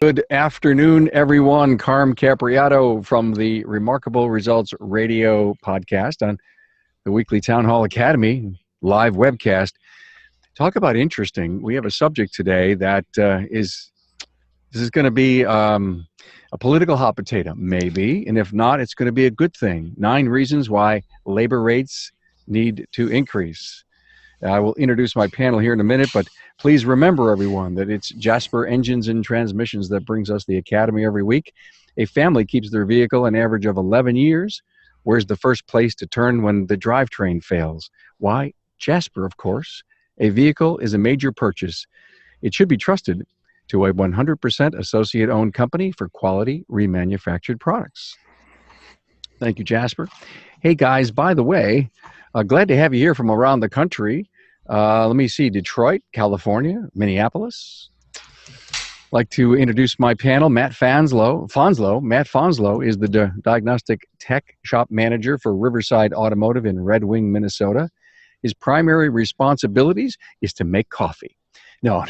Good afternoon, everyone. Carm Capriato from the Remarkable Results Radio podcast on the weekly Town Hall Academy live webcast. Talk about interesting. We have a subject today that this is going to be a political hot potato, maybe, and if not, it's going to be a good thing. 9 reasons why labor rates need to increase. I will introduce my panel here in a minute, but please remember, everyone, that it's Jasper Engines and Transmissions that brings us the Academy every week. A family keeps their vehicle an average of 11 years. Where's the first place to turn when the drivetrain fails? Why? Jasper, of course. A vehicle is a major purchase. It should be trusted to a 100% associate-owned company for quality remanufactured products. Thank you, Jasper. Hey, guys, by the way, glad to have you here from around the country. Let me see, Detroit, California, Minneapolis. I'd like to introduce my panel, Matt Fonslow. Matt Fonslow is the Diagnostic Tech Shop Manager for Riverside Automotive in Red Wing, Minnesota. His primary responsibilities is to make coffee. No.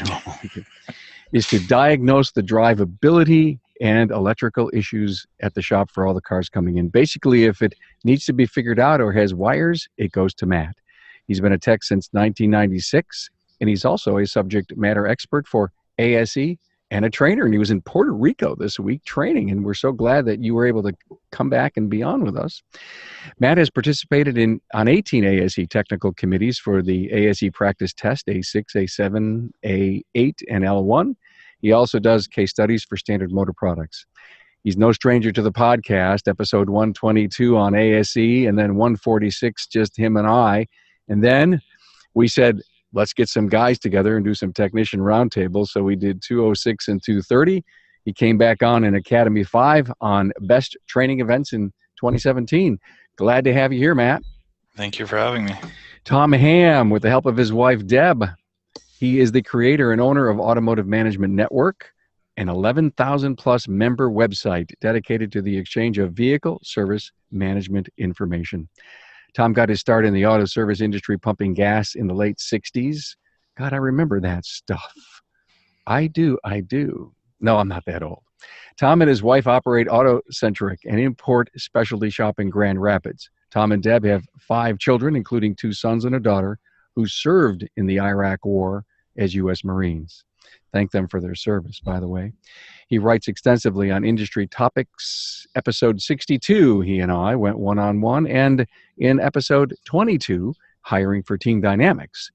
Is to diagnose the drivability and electrical issues at the shop for all the cars coming in. Basically, if it needs to be figured out or has wires, it goes to Matt. He's been a tech since 1996, and he's also a subject matter expert for ASE and a trainer. And he was in Puerto Rico this week training, and we're so glad that you were able to come back and be on with us. Matt has participated on 18 ASE technical committees for the ASE practice test, A6, A7, A8, and L1. He also does case studies for Standard Motor Products. He's no stranger to the podcast, episode 122 on ASE, and then 146, just him and I. And then we said, let's get some guys together and do some technician roundtables. So we did 206 and 230. He came back on in Academy 5 on best training events in 2017. Glad to have you here, Matt. Thank you for having me. Tom Ham, with the help of his wife, Deb. He is the creator and owner of Automotive Management Network, an 11,000-plus member website dedicated to the exchange of vehicle service management information. Tom got his start in the auto service industry pumping gas in the late 60s. God, I remember that stuff. I do. No, I'm not that old. Tom and his wife operate AutoCentric, an import specialty shop in Grand Rapids. Tom and Deb have 5 children, including 2 sons and a daughter, who served in the Iraq War as U.S. Marines. Thank them for their service, by the way. He writes extensively on industry topics. Episode 62, he and I went one-on-one, and in episode 22, hiring for Team Dynamics.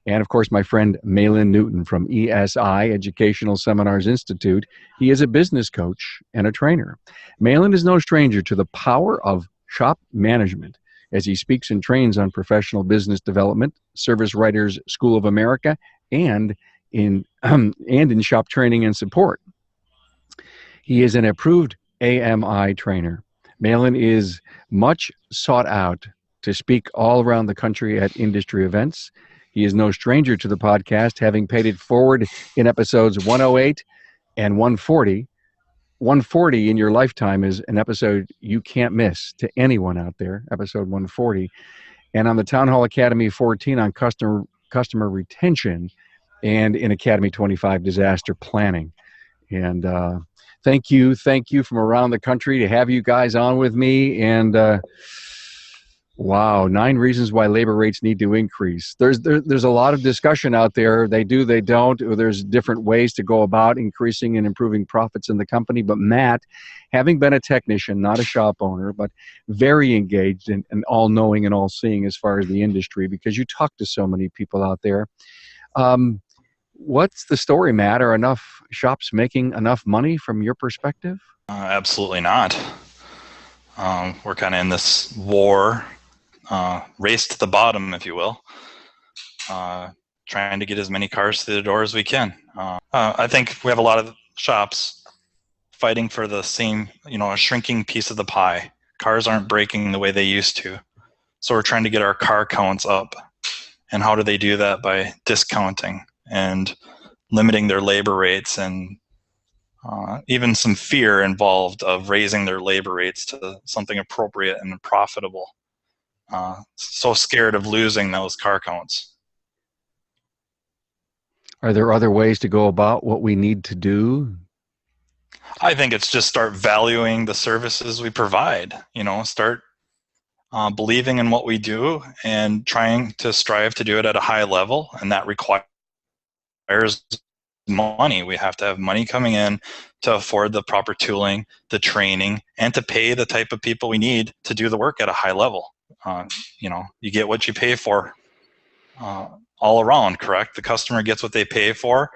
And, of course, my friend Malin Newton from ESI, Educational Seminars Institute. He is a business coach and a trainer. Malin is no stranger to the power of shop management, as he speaks and trains on professional business development, Service Writers School of America, and in shop training and support. He is an approved AMI trainer. Malin is much sought out to speak all around the country at industry events. He is no stranger to the podcast, having paid it forward in episodes 108 and 140. 140 in your lifetime is an episode you can't miss to anyone out there, episode 140. And on the Town Hall Academy 14 on customer retention, and in Academy 25 disaster planning. And thank you from around the country to have you guys on with me. And wow, 9 reasons why labor rates need to increase. There's a lot of discussion out there. They do, they don't, or there's different ways to go about increasing and improving profits in the company. But Matt, having been a technician, not a shop owner, but very engaged and all-knowing and all-seeing as far as the industry, because you talk to so many people out there. What's the story, Matt? Are enough shops making enough money from your perspective? Absolutely not. We're kind of in this war, race to the bottom, if you will, trying to get as many cars through the door as we can. I think we have a lot of shops fighting for the same, a shrinking piece of the pie. Cars aren't breaking the way they used to. So we're trying to get our car counts up. And how do they do that? By discounting and limiting their labor rates, and even some fear involved of raising their labor rates to something appropriate and profitable. So scared of losing those car counts. Are there other ways to go about what we need to do I think it's just start valuing the services we provide. Start believing in what we do and trying to strive to do it at a high level, and that requires money. We have to have money coming in to afford the proper tooling, the training, and to pay the type of people we need to do the work at a high level. You get what you pay for all around, correct? The customer gets what they pay for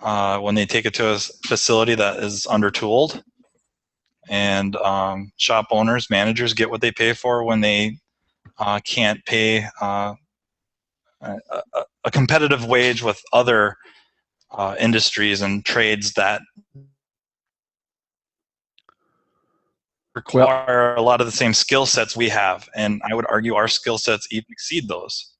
when they take it to a facility that is undertooled. And shop owners, managers get what they pay for when they can't pay a competitive wage with other industries and trades that require a lot of the same skill sets we have. And I would argue our skill sets even exceed those.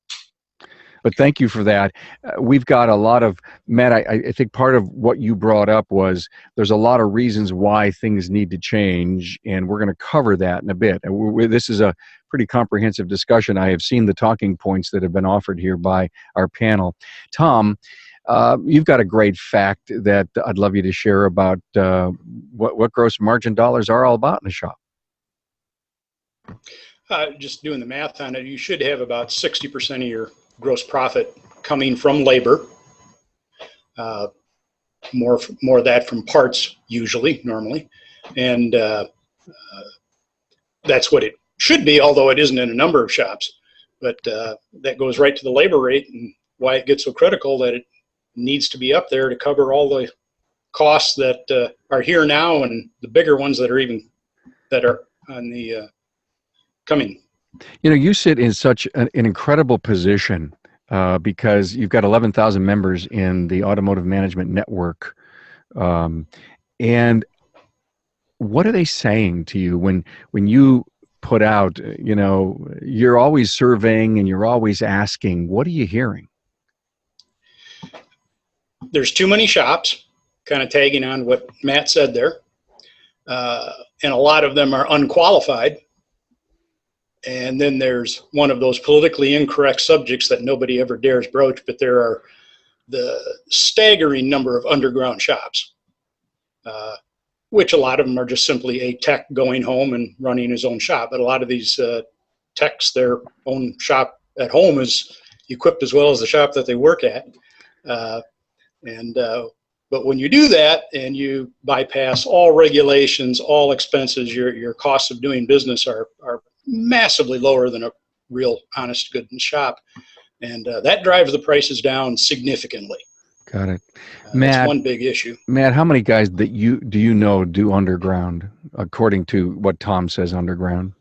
But thank you for that. We've got a lot of, Matt, I think part of what you brought up was there's a lot of reasons why things need to change, and we're going to cover that in a bit. And this is a pretty comprehensive discussion. I have seen the talking points that have been offered here by our panel. Tom, you've got a great fact that I'd love you to share about what gross margin dollars are all about in the shop. Just doing the math on it, you should have about 60% of your gross profit coming from labor. More of that from parts normally. And that's what it should be, although it isn't in a number of shops. But that goes right to the labor rate and why it gets so critical that it needs to be up there to cover all the costs that are here now and the bigger ones that are on the coming. You sit in such an incredible position because you've got 11,000 members in the Automotive Management Network. And what are they saying to you when you put out, you're always surveying and you're always asking, what are you hearing? There's too many shops, kind of tagging on what Matt said there. And a lot of them are unqualified. And then there's one of those politically incorrect subjects that nobody ever dares broach, but there are the staggering number of underground shops, which a lot of them are just simply a tech going home and running his own shop. But a lot of these techs, their own shop at home is equipped as well as the shop that they work at. But when you do that and you bypass all regulations, all expenses, your costs of doing business are massively lower than a real honest good shop. And that drives the prices down significantly. Got it. Matt, that's one big issue. Matt, how many guys do you know do underground, according to what Tom says underground?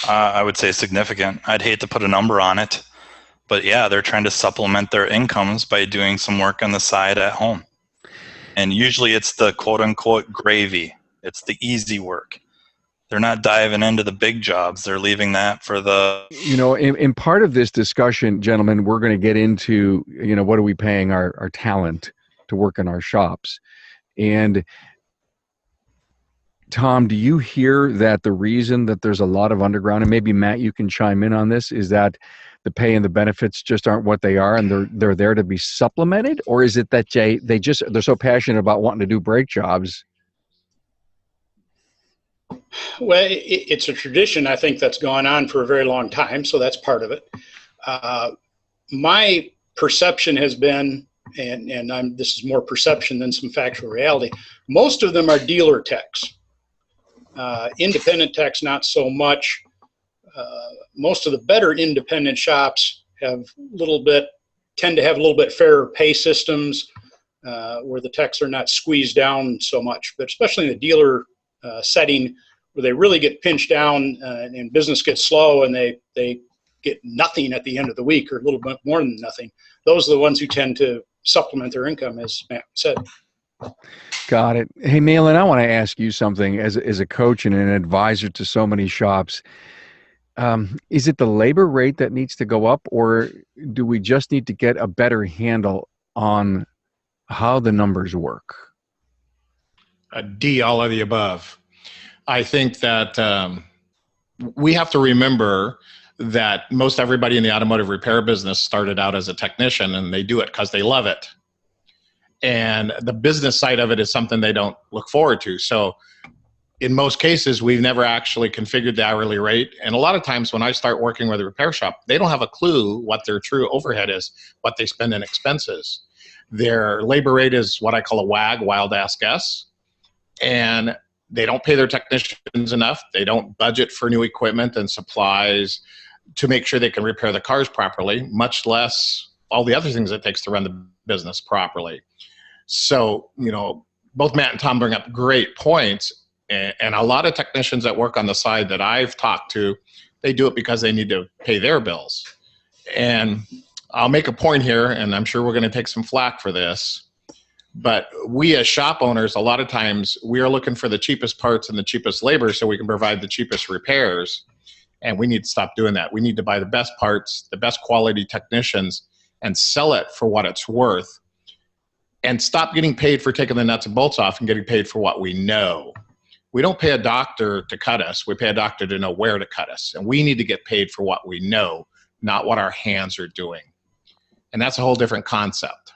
I would say significant. I'd hate to put a number on it. But yeah, they're trying to supplement their incomes by doing some work on the side at home. And usually it's the quote-unquote gravy. It's the easy work. They're not diving into the big jobs. They're leaving that for the... in part of this discussion, gentlemen, we're going to get into, what are we paying our talent to work in our shops? And Tom, do you hear that the reason that there's a lot of underground, and maybe Matt, you can chime in on this, is that the pay and the benefits just aren't what they are and they're there to be supplemented? Or is it that they're so passionate about wanting to do brake jobs? Well, it's a tradition, I think, that's gone on for a very long time, so that's part of it. My perception has been, and this is more perception than some factual reality, most of them are dealer techs. Independent techs, not so much. Most of the better independent shops tend to have a little bit fairer pay systems where the techs are not squeezed down so much, but especially in the dealer setting where they really get pinched down and business gets slow and they get nothing at the end of the week or a little bit more than nothing. Those are the ones who tend to supplement their income, as Matt said. Got it. Hey, Malin, I want to ask you something as a coach and an advisor to so many shops. Is it the labor rate that needs to go up, or do we just need to get a better handle on how the numbers work? D, all of the above. I think that we have to remember that most everybody in the automotive repair business started out as a technician, and they do it because they love it. And the business side of it is something they don't look forward to. So in most cases, we've never actually configured the hourly rate. And a lot of times when I start working with a repair shop, they don't have a clue what their true overhead is, what they spend in expenses. Their labor rate is what I call a WAG, wild ass guess. And they don't pay their technicians enough. They don't budget for new equipment and supplies to make sure they can repair the cars properly, much less all the other things it takes to run the business properly. So, both Matt and Tom bring up great points. And a lot of technicians that work on the side that I've talked to, they do it because they need to pay their bills. And I'll make a point here, and I'm sure we're going to take some flack for this, but we as shop owners, a lot of times we are looking for the cheapest parts and the cheapest labor so we can provide the cheapest repairs. And we need to stop doing that. We need to buy the best parts, the best quality technicians, and sell it for what it's worth. And stop getting paid for taking the nuts and bolts off and getting paid for what we know. We don't pay a doctor to cut us. We pay a doctor to know where to cut us. And we need to get paid for what we know, not what our hands are doing. And that's a whole different concept.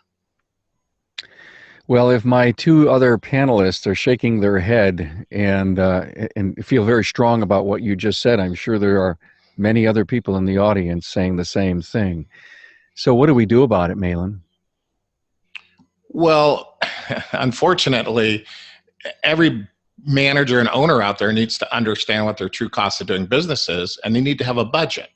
Well, if my two other panelists are shaking their head and feel very strong about what you just said, I'm sure there are many other people in the audience saying the same thing. So what do we do about it, Malin? Well, unfortunately, every manager and owner out there needs to understand what their true cost of doing business is, and they need to have a budget.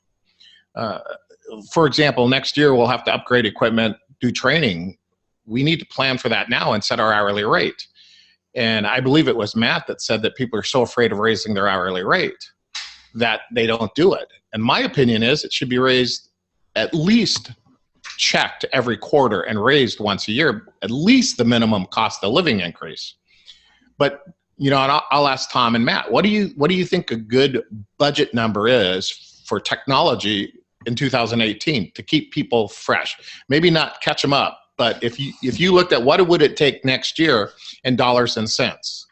For example, next year we'll have to upgrade equipment, do training. We need to plan for that now and set our hourly rate. And I believe it was Matt that said that people are so afraid of raising their hourly rate that they don't do it. And my opinion is it should be raised, at least checked every quarter and raised once a year, at least the minimum cost of living increase. But and I'll ask Tom and Matt, what do you think a good budget number is for technology in 2018 to keep people fresh? Maybe not catch them up, but if you looked at what would it take next year in dollars and cents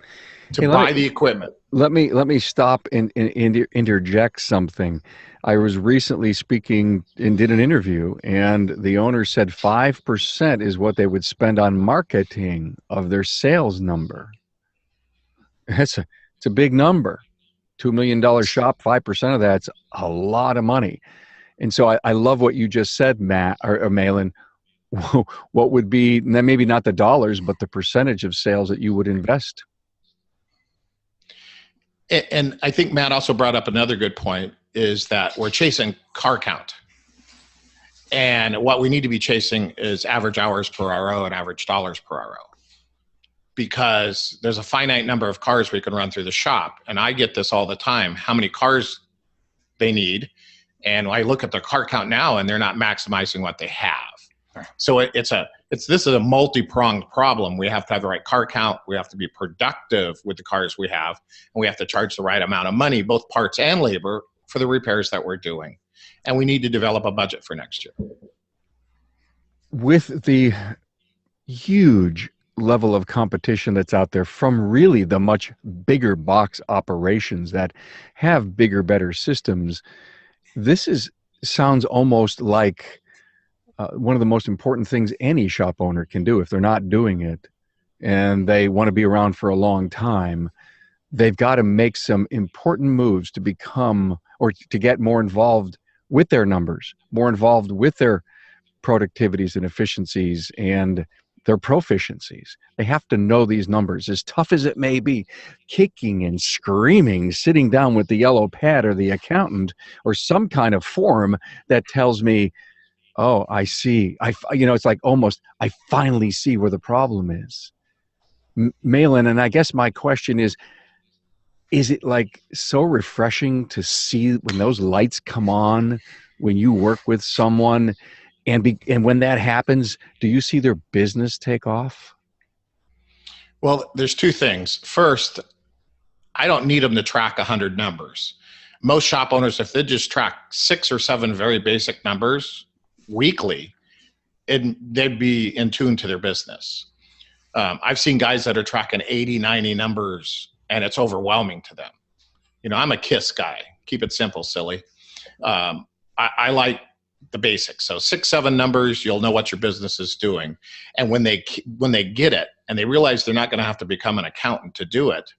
to buy the equipment? Let me stop and interject something. I was recently speaking and did an interview, and the owner said 5% is what they would spend on marketing of their sales number. It's a big number. $2 million shop, 5% of that's a lot of money. And so I love what you just said, Matt or Malin. What would be, maybe not the dollars, but the percentage of sales that you would invest? And I think Matt also brought up another good point, is that we're chasing car count. And what we need to be chasing is average hours per RO and average dollars per RO. Because there's a finite number of cars we can run through the shop. And I get this all the time, how many cars they need. And I look at their car count now and they're not maximizing what they have. So this is a multi-pronged problem. We have to have the right car count. We have to be productive with the cars we have. And we have to charge the right amount of money, both parts and labor, for the repairs that we're doing. And we need to develop a budget for next year. With the huge level of competition that's out there from really the much bigger box operations that have bigger, better systems, this sounds almost like one of the most important things any shop owner can do. If they're not doing it and they want to be around for a long time, they've got to make some important moves to become, or to get more involved with their numbers, more involved with their productivities and efficiencies and their proficiencies. They have to know these numbers, as tough as it may be, kicking and screaming, sitting down with the yellow pad or the accountant or some kind of form that tells me, oh, I see. It's like almost, I finally see where the problem is. Malin, and I guess my question is it like so refreshing to see when those lights come on, when you work with someone, and when that happens, do you see their business take off? Well, there's two things. First, I don't need them to track 100 numbers. Most shop owners, if they just track 6 or 7 very basic numbers weekly, they'd be in tune to their business. I've seen guys that are tracking 80, 90 numbers, and it's overwhelming to them. I'm a KISS guy. Keep it simple, silly. I like the basics. So 6, 7 numbers, you'll know what your business is doing. And when they get it and they realize they're not going to have to become an accountant to do it,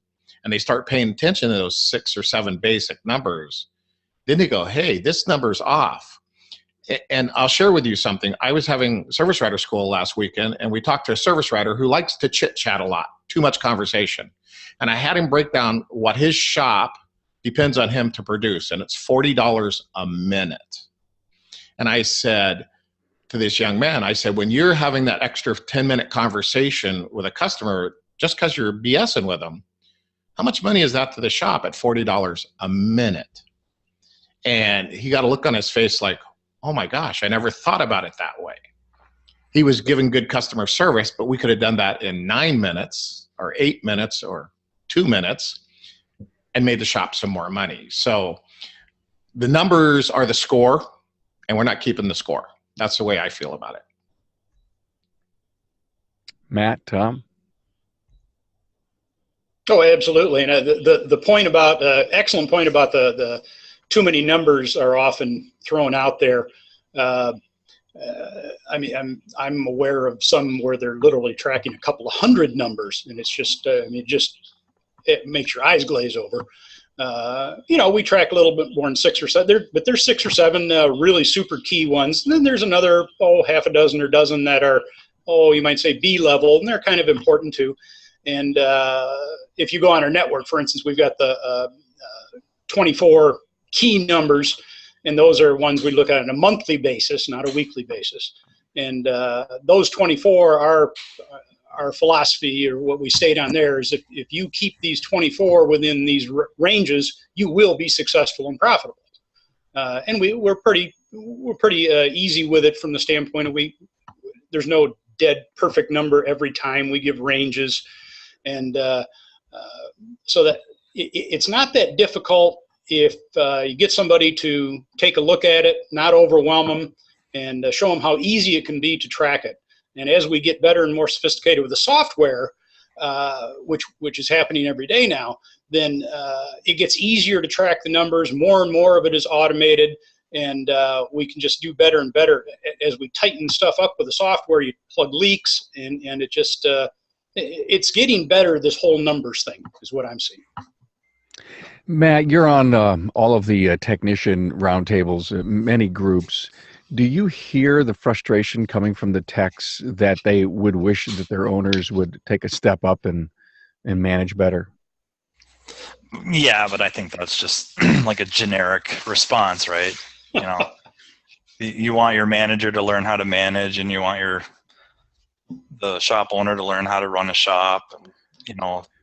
and they start paying attention to those 6 or 7 basic numbers, then they go, hey, this number's off. And I'll share with you something. I was having service writer school last weekend, and we talked to a service writer who likes to chit chat a lot, too much conversation. And I had him break down what his shop depends on him to produce, and it's $40 a minute. And I said to this young man, I said, when you're having that extra 10-minute conversation with a customer, just because you're BSing with them, how much money is that to the shop at $40 a minute? And he got a look on his face like, oh my gosh, I never thought about it that way. He was giving good customer service, but we could have done that in 9 minutes or 8 minutes or 2 minutes and made the shop some more money. So the numbers are the score, and we're not keeping the score. That's the way I feel about it. Matt, Tom? Oh, absolutely. And the point about, excellent point about the too many numbers are often thrown out there. I mean, I'm aware of some where they're literally tracking a couple of hundred numbers, and it's just, it makes your eyes glaze over. We track a little bit more than 6 or 7, but there's 6 or 7 really super key ones. And then there's another, half a dozen or dozen that are, you might say B level, and they're kind of important too. And if you go on our network, for instance, we've got the 24 key numbers, and those are ones we look at on a monthly basis, not a weekly basis. And those 24 are our philosophy, or what we state on there, is if you keep these 24 within these ranges, you will be successful and profitable. And we're pretty easy with it from the standpoint of there's no dead perfect number every time. We give ranges, and so that it's not that difficult if you get somebody to take a look at it, not overwhelm them, and show them how easy it can be to track it. And as we get better and more sophisticated with the software, which is happening every day now, then it gets easier to track the numbers. More and more of it is automated, and we can just do better and better. As we tighten stuff up with the software, you plug leaks, and it just it's getting better. This whole numbers thing is what I'm seeing. Matt, you're on all of the technician roundtables, many groups. Do you hear the frustration coming from the techs that they would wish that their owners would take a step up and manage better? Yeah, but I think that's just like a generic response, right? You want your manager to learn how to manage, and you want the shop owner to learn how to run a shop,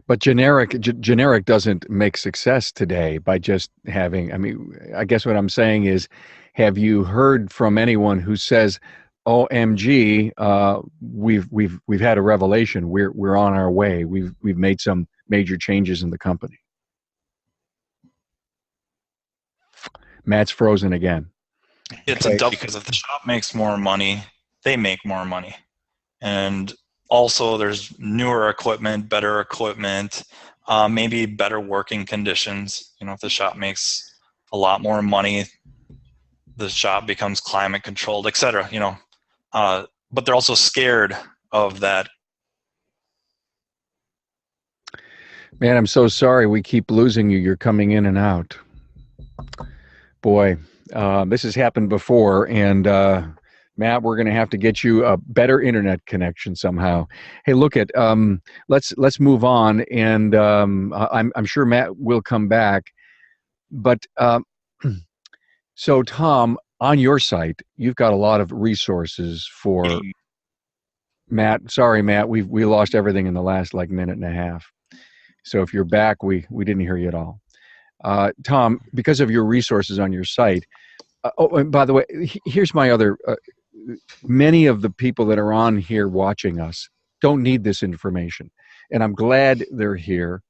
But generic doesn't make success today by just having, I guess what I'm saying is, have you heard from anyone who says, OMG, we've had a revelation, we're on our way, we've made some major changes in the company? Matt's frozen again. It's a double, because if the shop makes more money, they make more money. And also there's newer equipment, better equipment, maybe better working conditions. If the shop makes a lot more money, the shop becomes climate controlled, etc. But they're also scared of that. Man, I'm so sorry. We keep losing you. You're coming in and out. Boy, this has happened before, and Matt, we're going to have to get you a better internet connection somehow. Hey, look at let's move on, and I'm sure Matt will come back, but. So, Tom, on your site, you've got a lot of resources for Matt. Sorry, Matt, we lost everything in the last minute and a half. So if you're back, we didn't hear you at all. Tom, because of your resources on your site. And by the way, here's my other. Many of the people that are on here watching us don't need this information, and I'm glad they're here,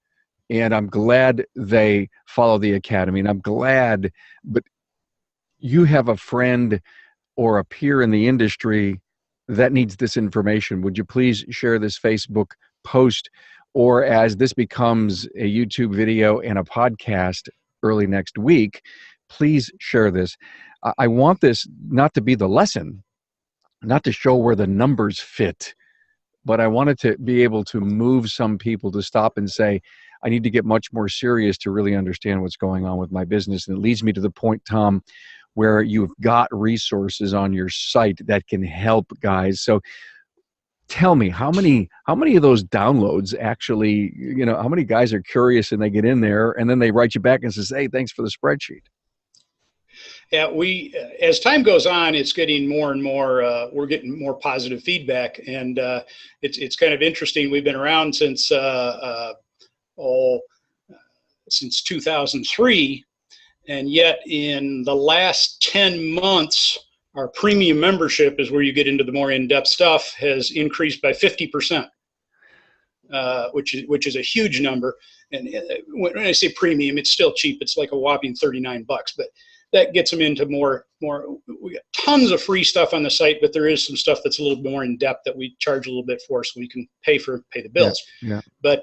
and I'm glad they follow the academy, and I'm glad, but. You have a friend or a peer in the industry that needs this information. Would you please share this Facebook post, or as this becomes a YouTube video and a podcast early next week, please share this. I want this not to be the lesson, not to show where the numbers fit, but I wanted to be able to move some people to stop and say, I need to get much more serious to really understand what's going on with my business. And it leads me to the point, Tom, where you've got resources on your site that can help guys. So tell me, how many of those downloads actually, how many guys are curious and they get in there and then they write you back and says, hey, thanks for the spreadsheet? Yeah, as time goes on, it's getting more and more, we're getting more positive feedback, and it's kind of interesting. We've been around since 2003, and yet in the last 10 months, our premium membership is where you get into the more in-depth stuff, has increased by 50%, which is a huge number. And when I say premium, it's still cheap. It's like a whopping $39, but that gets them into more. We got tons of free stuff on the site, but there is some stuff that's a little bit more in depth that we charge a little bit for, so we can pay the bills. Yeah. But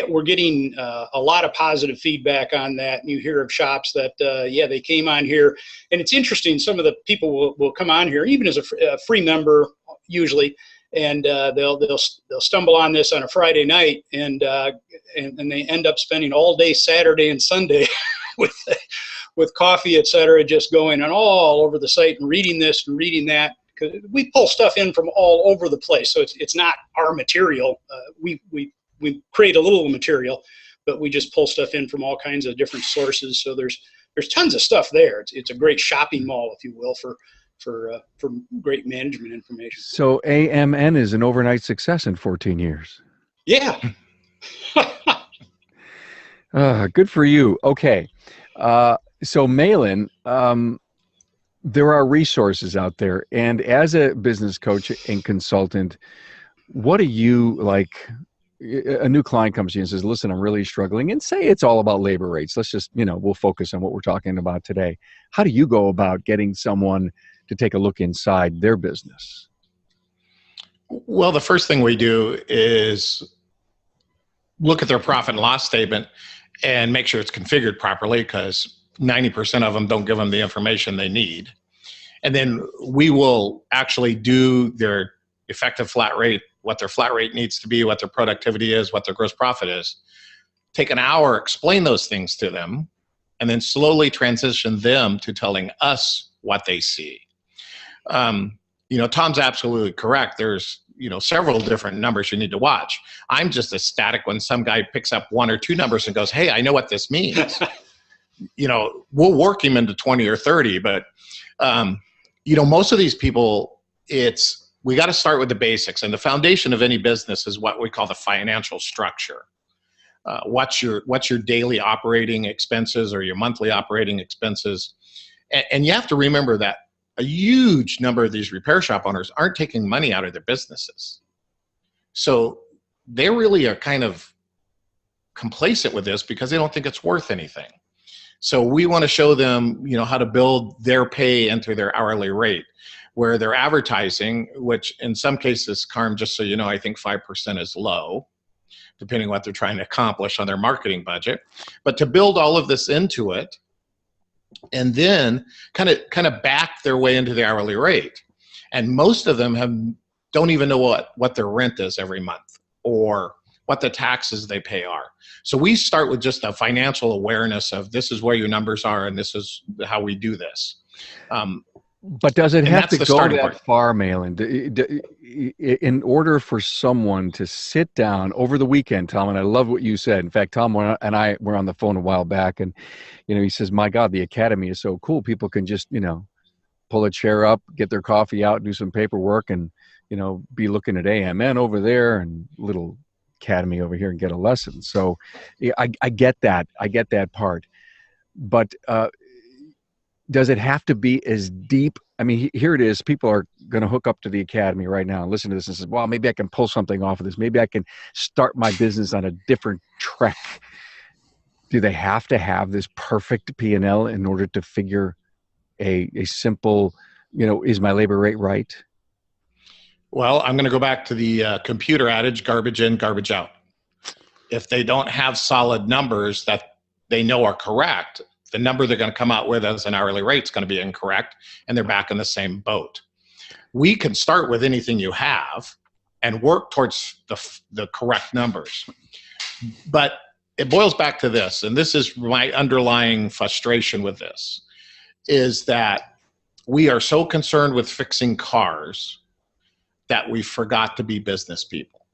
we're getting a lot of positive feedback on that. And you hear of shops that they came on here, and it's interesting. Some of the people will come on here even as a free member usually, and they'll stumble on this on a Friday night, and they end up spending all day Saturday and Sunday with coffee, et cetera, just going on all over the site and reading this and reading that. Because we pull stuff in from all over the place, so it's not our material. We create a little material, but we just pull stuff in from all kinds of different sources. So there's tons of stuff there. It's a great shopping mall, if you will, for great management information. So AMN is an overnight success in 14 years. Yeah. Good for you. Okay. So Malin, there are resources out there, and as a business coach and consultant, what do you like? A new client comes to you and says, listen, I'm really struggling, and say it's all about labor rates. Let's just, we'll focus on what we're talking about today. How do you go about getting someone to take a look inside their business? Well, the first thing we do is look at their profit and loss statement and make sure it's configured properly, because 90% of them don't give them the information they need. And then we will actually do their effective flat rate, what their flat rate needs to be, what their productivity is, what their gross profit is. Take an hour, explain those things to them, and then slowly transition them to telling us what they see. Tom's absolutely correct. There's several different numbers you need to watch. I'm just ecstatic when some guy picks up one or two numbers and goes, hey, I know what this means. We'll work him into 20 or 30, but most of these people, we got to start with the basics, and the foundation of any business is what we call the financial structure. What's your daily operating expenses or your monthly operating expenses? And you have to remember that a huge number of these repair shop owners aren't taking money out of their businesses. So they really are kind of complacent with this because they don't think it's worth anything. So we want to show them, how to build their pay into their hourly rate, where they're advertising, which in some cases, Carm, just so you know, I think 5% is low, depending on what they're trying to accomplish on their marketing budget. But to build all of this into it, and then kind of back their way into the hourly rate. And most of them don't even know what their rent is every month or what the taxes they pay are. So we start with just a financial awareness of this is where your numbers are and this is how we do this. But does it have to go that far, Malin? In order for someone to sit down over the weekend, Tom, and I love what you said. In fact, Tom and I were on the phone a while back, and he says, my God, the academy is so cool. People can just, pull a chair up, get their coffee out, do some paperwork, and, be looking at AMN over there and little academy over here and get a lesson. So I get that. I get that part. But does it have to be as deep? I mean, here it is. People are going to hook up to the academy right now and listen to this and say, well, maybe I can pull something off of this. Maybe I can start my business on a different track. Do they have to have this perfect P&L in order to figure a simple, is my labor rate right? Well, I'm going to go back to the computer adage, garbage in, garbage out. If they don't have solid numbers that they know are correct, the number they're going to come out with as an hourly rate is going to be incorrect, and they're back in the same boat. We can start with anything you have and work towards the correct numbers. But it boils back to this, and this is my underlying frustration with this, is that we are so concerned with fixing cars that we forgot to be business people.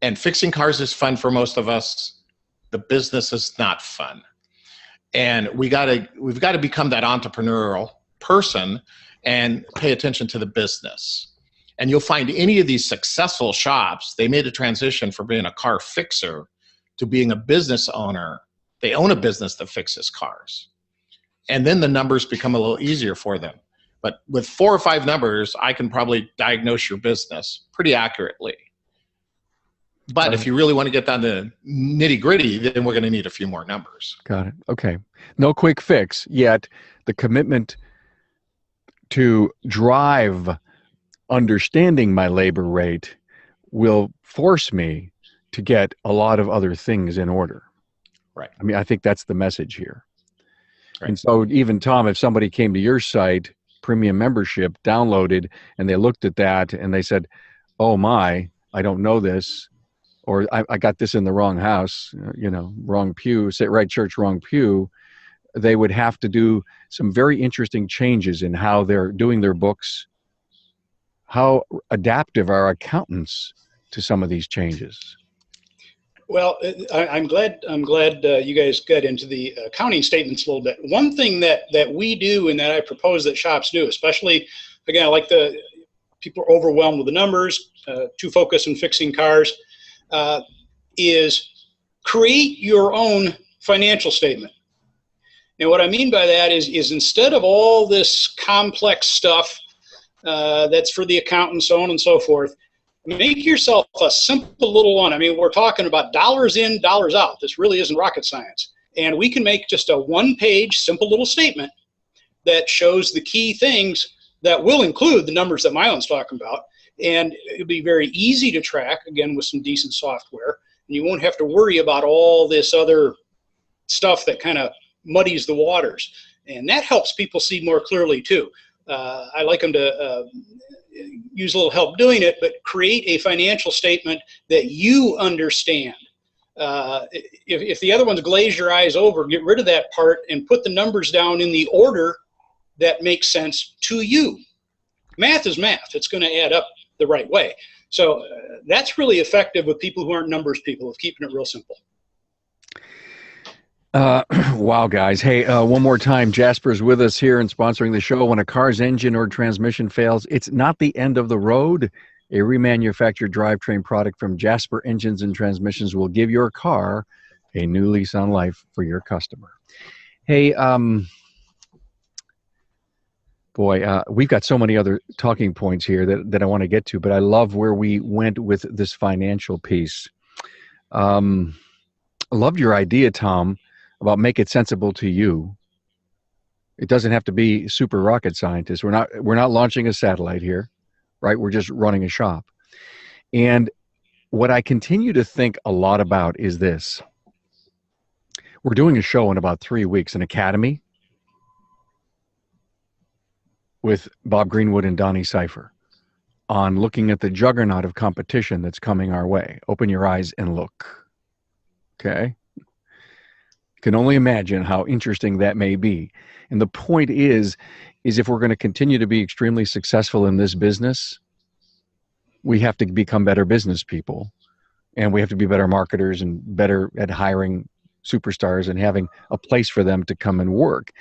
And fixing cars is fun for most of us. The business is not fun. And we've got to become that entrepreneurial person and pay attention to the business. And you'll find any of these successful shops, they made a transition from being a car fixer to being a business owner. They own a business that fixes cars. And then the numbers become a little easier for them. But with 4 or 5 numbers, I can probably diagnose your business pretty accurately. But if you really want to get down to nitty gritty, then we're going to need a few more numbers. Got it. Okay. No quick fix, yet the commitment to drive understanding my labor rate will force me to get a lot of other things in order. Right. I mean, I think that's the message here. Right. And so even, Tom, if somebody came to your site, premium membership, downloaded, and they looked at that and they said, oh my, I don't know this, or I got this in the wrong house, wrong pew, sit right church, wrong pew, they would have to do some very interesting changes in how they're doing their books. How adaptive are accountants to some of these changes? Well, I'm glad you guys got into the accounting statements a little bit. One thing that we do and that I propose that shops do, especially, again, I like the people are overwhelmed with the numbers, too focused on fixing cars, is create your own financial statement. And what I mean by that is instead of all this complex stuff that's for the accountant, so on and so forth, make yourself a simple little one. I mean, we're talking about dollars in, dollars out. This really isn't rocket science. And we can make just a 1-page, simple little statement that shows the key things that will include the numbers that Mylon's talking about. And it'll be very easy to track, again, with some decent software. And you won't have to worry about all this other stuff that kind of muddies the waters. And that helps people see more clearly, too. I like them to use a little help doing it, but create a financial statement that you understand. If the other ones glaze your eyes over, get rid of that part and put the numbers down in the order that makes sense to you. Math is math. It's going to add up the right way. So that's really effective with people who aren't numbers people, of keeping it real simple. Wow, guys. Hey, one more time, Jasper's with us here and sponsoring the show. When a car's engine or transmission fails, it's not the end of the road. A remanufactured drivetrain product from Jasper Engines and Transmissions will give your car a new lease on life for your customer. Hey, we've got so many other talking points here that I want to get to, but I love where we went with this financial piece. I loved your idea, Tom, about make it sensible to you. It doesn't have to be super rocket scientist. We're not launching a satellite here, right? We're just running a shop. And what I continue to think a lot about is this. We're doing a show in about 3 weeks, an academy with Bob Greenwood and Donnie Cipher on looking at the juggernaut of competition that's coming our way. Open your eyes and look. Okay? You can only imagine how interesting that may be. And the point is if we're going to continue to be extremely successful in this business, we have to become better business people. And we have to be better marketers and better at hiring superstars and having a place for them to come and work.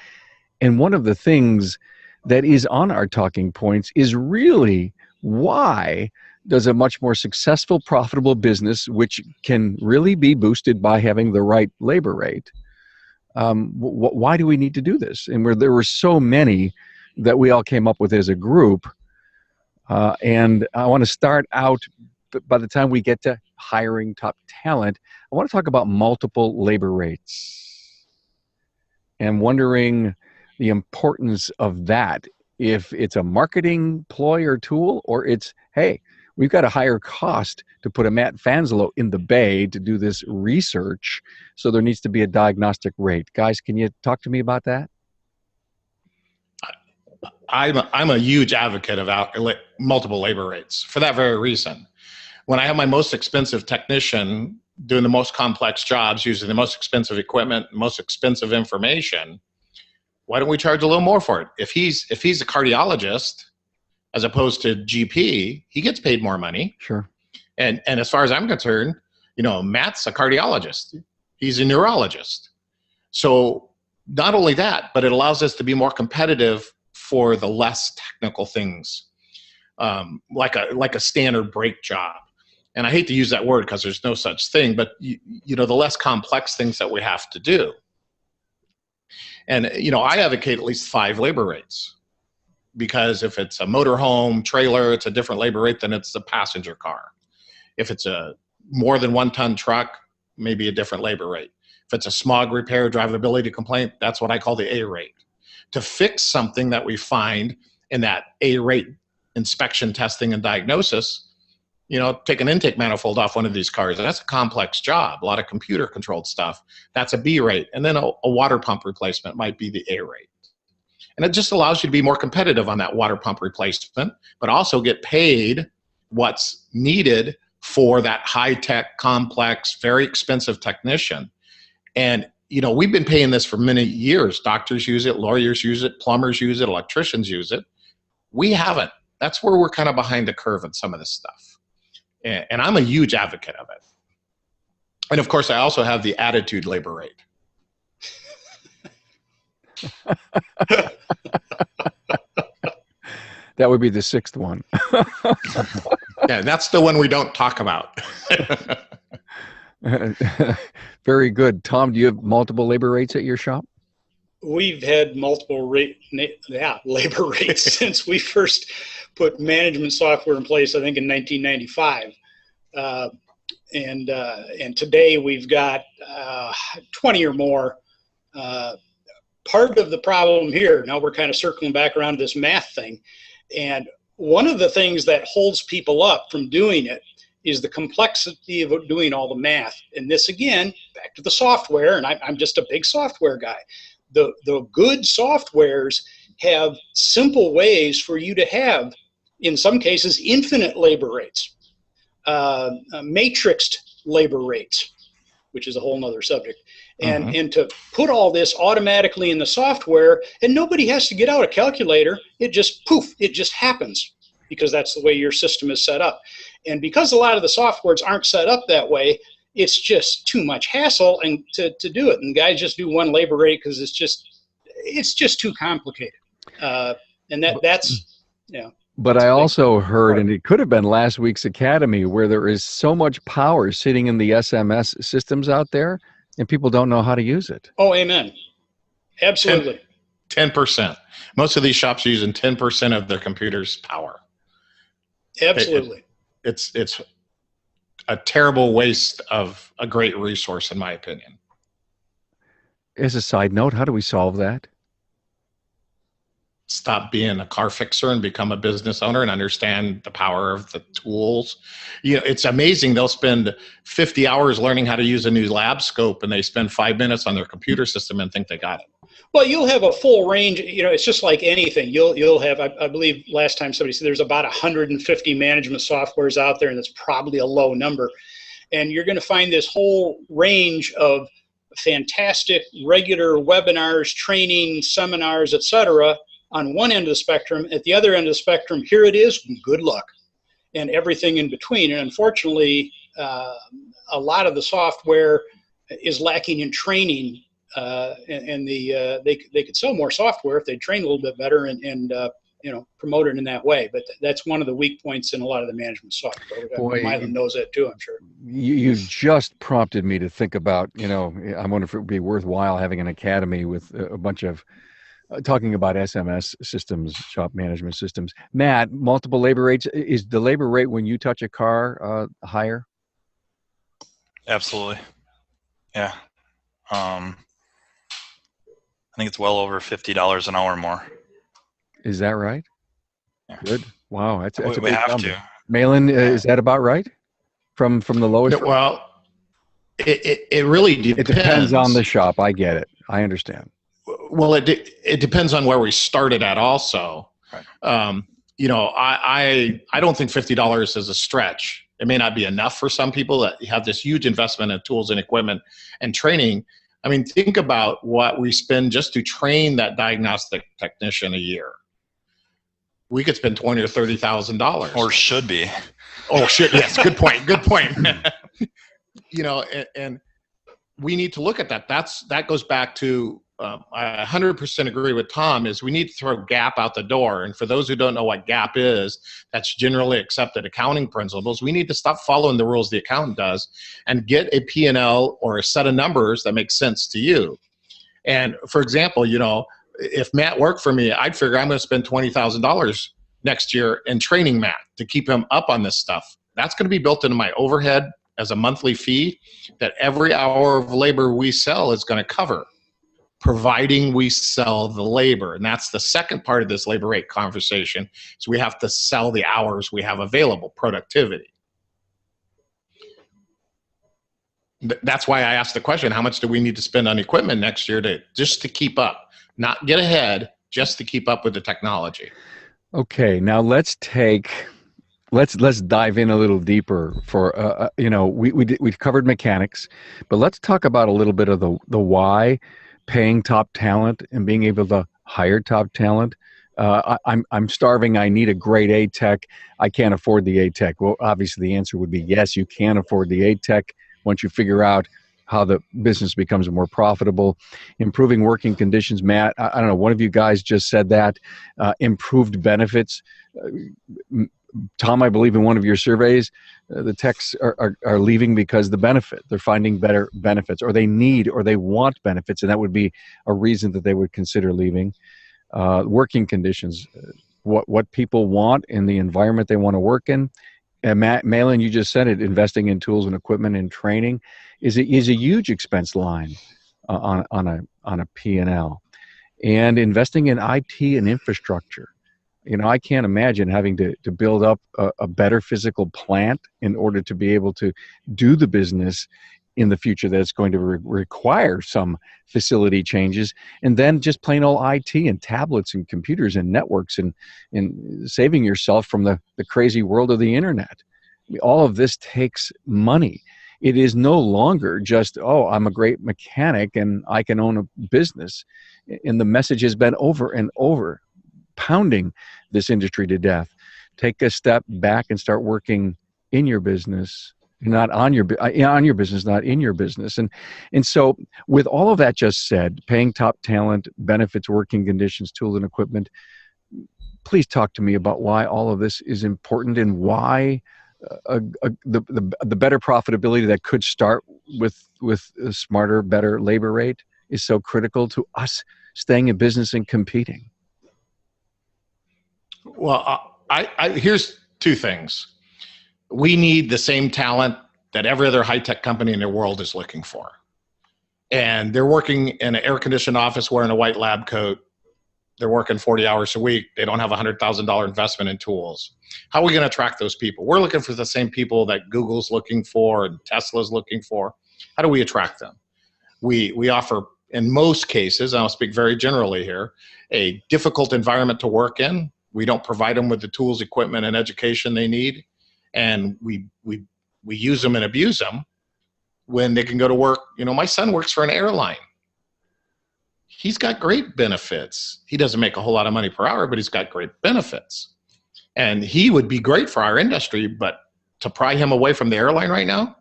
And one of the things that is on our talking points is really why does a much more successful, profitable business, which can really be boosted by having the right labor rate, why do we need to do this? And there were so many that we all came up with as a group. And I want to start out, by the time we get to hiring top talent, I want to talk about multiple labor rates and wondering the importance of that. If it's a marketing ploy or tool, or it's, hey, we've got a higher cost to put a Matt Fanzelo in the bay to do this research. So there needs to be a diagnostic rate. Guys, can you talk to me about that? I'm a huge advocate of multiple labor rates for that very reason. When I have my most expensive technician doing the most complex jobs, using the most expensive equipment, most expensive information, why don't we charge a little more for it? If he's a cardiologist as opposed to GP, he gets paid more money. Sure. And as far as I'm concerned, Matt's a cardiologist. He's a neurologist. So not only that, but it allows us to be more competitive for the less technical things, like a standard brake job. And I hate to use that word because there's no such thing, but the less complex things that we have to do. And I advocate at least 5 labor rates, because if it's a motorhome trailer, it's a different labor rate than it's a passenger car. If it's a more than 1 ton truck, maybe a different labor rate. If it's a smog repair drivability complaint, that's what I call the A rate. To fix something that we find in that A rate inspection, testing, and diagnosis, take an intake manifold off one of these cars. That's a complex job, a lot of computer controlled stuff. That's a B rate. And then a water pump replacement might be the A rate. And it just allows you to be more competitive on that water pump replacement, but also get paid what's needed for that high-tech, complex, very expensive technician. And we've been paying this for many years. Doctors use it, lawyers use it, plumbers use it, electricians use it. We haven't. That's where we're kind of behind the curve in some of this stuff. And I'm a huge advocate of it. And of course, I also have the attitude labor rate. That would be the 6th one. Yeah, that's the one we don't talk about. Very good. Tom, do you have multiple labor rates at your shop? We've had multiple labor rates since we first put management software in place, I think in 1995. And today we've got 20 or more. Part of the problem here, now we're kind of circling back around to this math thing, and one of the things that holds people up from doing it is the complexity of doing all the math. And this, again, back to the software, and I'm just a big software guy. The good softwares have simple ways for you to have, in some cases, infinite labor rates, matrixed labor rates, which is a whole nother subject. And to put all this automatically in the software, and nobody has to get out a calculator, it just poof, it just happens, because that's the way your system is set up. And because a lot of the softwares aren't set up that way, it's just too much hassle and to do it. And guys just do one labor rate because it's just too complicated. And that's. But I also heard, and it could have been last week's Academy, where there is so much power sitting in the SMS systems out there, and people don't know how to use it. Oh, amen. Absolutely. 10%. Most of these shops are using 10% of their computer's power. Absolutely. It's a terrible waste of a great resource, in my opinion. As a side note, how do we solve that? Stop being a car fixer and become a business owner and understand the power of the tools. It's amazing. They'll spend 50 hours learning how to use a new lab scope, and they spend 5 minutes on their computer system and think they got it. Well, you'll have a full range. It's just like anything. You'll have, I believe last time somebody said there's about 150 management softwares out there, and that's probably a low number. And you're going to find this whole range of fantastic regular webinars, training, seminars, etc. on one end of the spectrum. At the other end of the spectrum, here it is, good luck, and everything in between. And unfortunately, a lot of the software is lacking in training, and they could sell more software if they train a little bit better and promote it in that way. But that's one of the weak points in a lot of the management software. Boy, Milan knows that too, I'm sure. You just prompted me to think about, I wonder if it would be worthwhile having an academy with a bunch of talking about SMS systems, shop management systems. Matt, multiple labor rates. Is the labor rate when you touch a car higher? Absolutely. Yeah. I think it's well over $50 an hour more. Is that right? Yeah. Good. Wow, that's a we big have number. to. Malin, is that about right? From the lowest? Well, it really depends. It depends on the shop. I get it. I understand. Well, it depends on where we started at also. Right. You know, I don't think $50 is a stretch. It may not be enough for some people that have this huge investment in tools and equipment and training. I mean, think about what we spend just to train that diagnostic technician a year. We could spend $20,000 or $30,000. Or should be. Oh, shit. Yes. Good point. Good point. You know, and we need to look at that. That goes back to, I 100% agree with Tom, is we need to throw GAAP out the door. And for those who don't know what GAAP is, that's generally accepted accounting principles. We need to stop following the rules the accountant does and get a P&L or a set of numbers that makes sense to you. And for example, you know, if Matt worked for me, I'd figure I'm going to spend $20,000 next year in training Matt to keep him up on this stuff. That's going to be built into my overhead as a monthly fee that every hour of labor we sell is going to cover, providing we sell the labor. And that's the second part of this labor rate conversation. So we have to sell the hours we have available, productivity. That's why I asked the question, how much do we need to spend on equipment next year just to keep up, not get ahead, just to keep up with the technology. Okay, now let's dive in a little deeper for, you know, we've covered mechanics, but let's talk about a little bit of the why, paying top talent and being able to hire top talent. I'm starving. I need a great A-Tech. I can't afford the A-Tech. Well, obviously the answer would be yes, you can afford the A-Tech once you figure out how the business becomes more profitable. Improving working conditions. Matt, I don't know, one of you guys just said that. Improved benefits. Tom, I believe in one of your surveys, the techs are leaving because the benefit. They're finding better benefits, or they need or they want benefits, and that would be a reason that they would consider leaving. Working conditions, what people want in the environment they want to work in. And Malin, you just said it, investing in tools and equipment and training is a huge expense line on a P&L. And investing in IT and infrastructure. You know, I can't imagine having to build up a better physical plant in order to be able to do the business in the future that's going to require some facility changes, and then just plain old IT and tablets and computers and networks and saving yourself from the crazy world of the internet. I mean, all of this takes money. It is no longer just, oh, I'm a great mechanic and I can own a business. And the message has been over and over, pounding this industry to death. Take a step back and start working in your business, not on your business, not in your business. And so with all of that just said, paying top talent, benefits, working conditions, tools and equipment, please talk to me about why all of this is important and why the better profitability that could start with a smarter, better labor rate is so critical to us staying in business and competing. Well, I here's two things. We need the same talent that every other high-tech company in the world is looking for. And they're working in an air-conditioned office wearing a white lab coat. They're working 40 hours a week. They don't have a $100,000 investment in tools. How are we going to attract those people? We're looking for the same people that Google's looking for and Tesla's looking for. How do we attract them? We offer, in most cases, and I'll speak very generally here, a difficult environment to work in. We don't provide them with the tools, equipment, and education they need. And we use them and abuse them when they can go to work. You know, my son works for an airline. He's got great benefits. He doesn't make a whole lot of money per hour, but he's got great benefits. And he would be great for our industry, but to pry him away from the airline right now,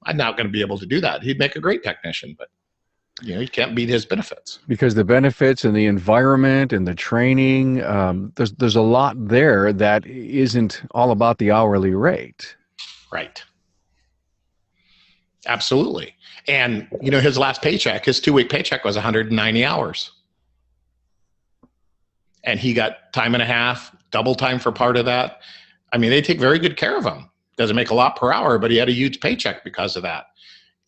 I'm not going to be able to do that. He'd make a great technician, but you know, you can't beat his benefits. Because the benefits and the environment and the training, there's a lot there that isn't all about the hourly rate. Right. Absolutely. And, you know, his last paycheck, his 2-week paycheck was 190 hours. And he got time and a half, double time for part of that. I mean, they take very good care of him. Doesn't make a lot per hour, but he had a huge paycheck because of that.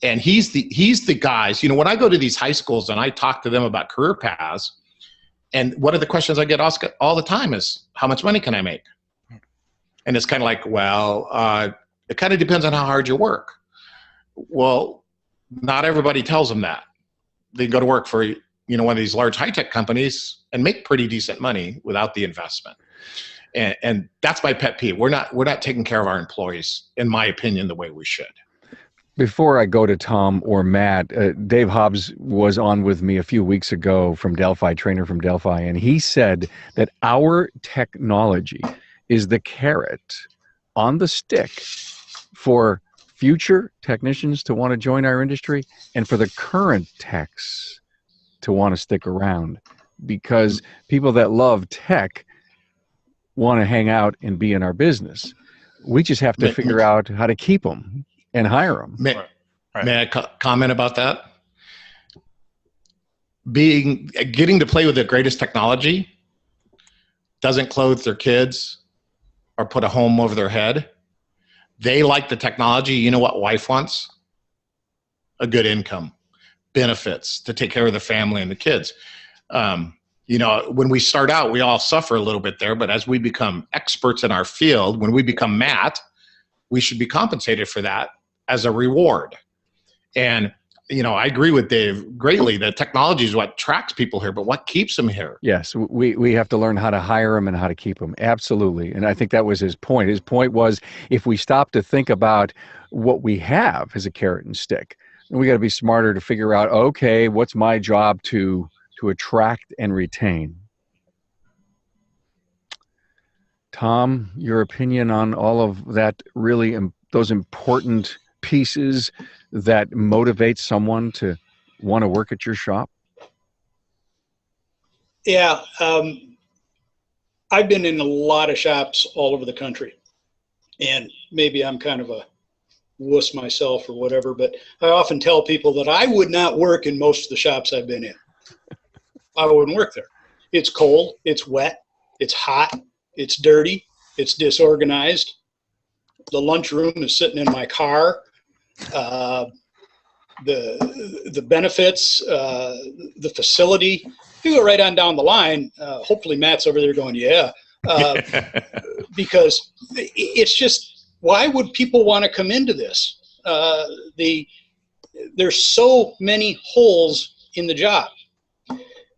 And he's the guys, you know, when I go to these high schools and I talk to them about career paths, and one of the questions I get asked all the time is, how much money can I make? And it's kind of like, well, it kind of depends on how hard you work. Well, not everybody tells them that. They go to work for, one of these large high-tech companies and make pretty decent money without the investment. And that's my pet peeve. We're not taking care of our employees, in my opinion, the way we should. Before I go to Tom or Matt, Dave Hobbs was on with me a few weeks ago from Delphi, trainer from Delphi, and he said that our technology is the carrot on the stick for future technicians to want to join our industry and for the current techs to want to stick around, because people that love tech want to hang out and be in our business. We just have to figure out how to keep them and hire them. May I comment about that? Getting to play with the greatest technology doesn't clothe their kids or put a home over their head. They like the technology. You know what wife wants? A good income, benefits to take care of the family and the kids. When we start out, we all suffer a little bit there, but as we become experts in our field, when we become Matt, we should be compensated for that as a reward. And, I agree with Dave greatly that technology is what attracts people here, but what keeps them here? Yes, we have to learn how to hire them and how to keep them. Absolutely. And I think that was his point. His point was, if we stop to think about what we have as a carrot and stick, we got to be smarter to figure out, okay, what's my job to attract and retain? Tom, your opinion on all of that, really those important pieces that motivate someone to want to work at your shop? Yeah. I've been in a lot of shops all over the country, and maybe I'm kind of a wuss myself or whatever, but I often tell people that I would not work in most of the shops I've been in. I wouldn't work there. It's cold, it's wet, it's hot, it's dirty, it's disorganized. The lunchroom is sitting in my car. The benefits, the facility. You go right on down the line. Hopefully Matt's over there going, yeah, because it's just, why would people want to come into this? There's so many holes in the job.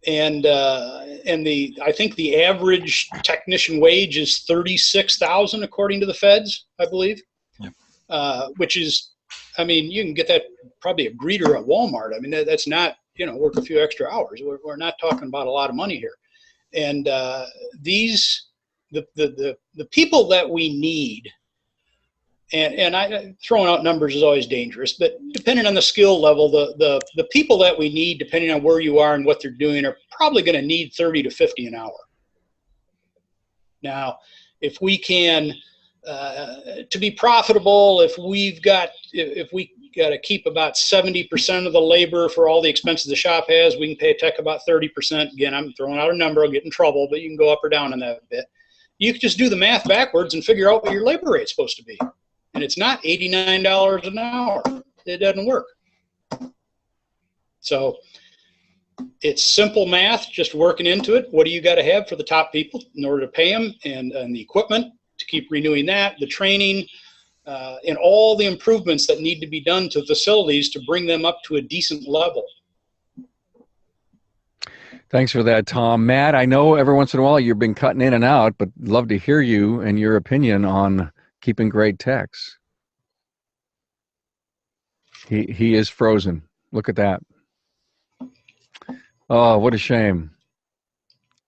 And I think the average technician wage is $36,000 according to the feds, I believe. Yep. Which is, you can get that probably a greeter at Walmart. That's not, work a few extra hours. We're not talking about a lot of money here. And the people that we need, and throwing out numbers is always dangerous, but depending on the skill level, the people that we need, depending on where you are and what they're doing, are probably going to need 30 to 50 an hour. Now, if we can, to be profitable, if we got to keep about 70% of the labor for all the expenses the shop has, we can pay a tech about 30%. Again, I'm throwing out a number, I'll get in trouble, but you can go up or down on that a bit. You can just do the math backwards and figure out what your labor rate's supposed to be. And it's not $89 an hour. It doesn't work. So it's simple math, just working into it. What do you got to have for the top people in order to pay them, and the equipment to keep renewing that, the training, and all the improvements that need to be done to facilities to bring them up to a decent level. Thanks for that, Tom. Matt, I know every once in a while you've been cutting in and out, but love to hear you and your opinion on keeping great techs. He is frozen. Look at that. Oh, what a shame.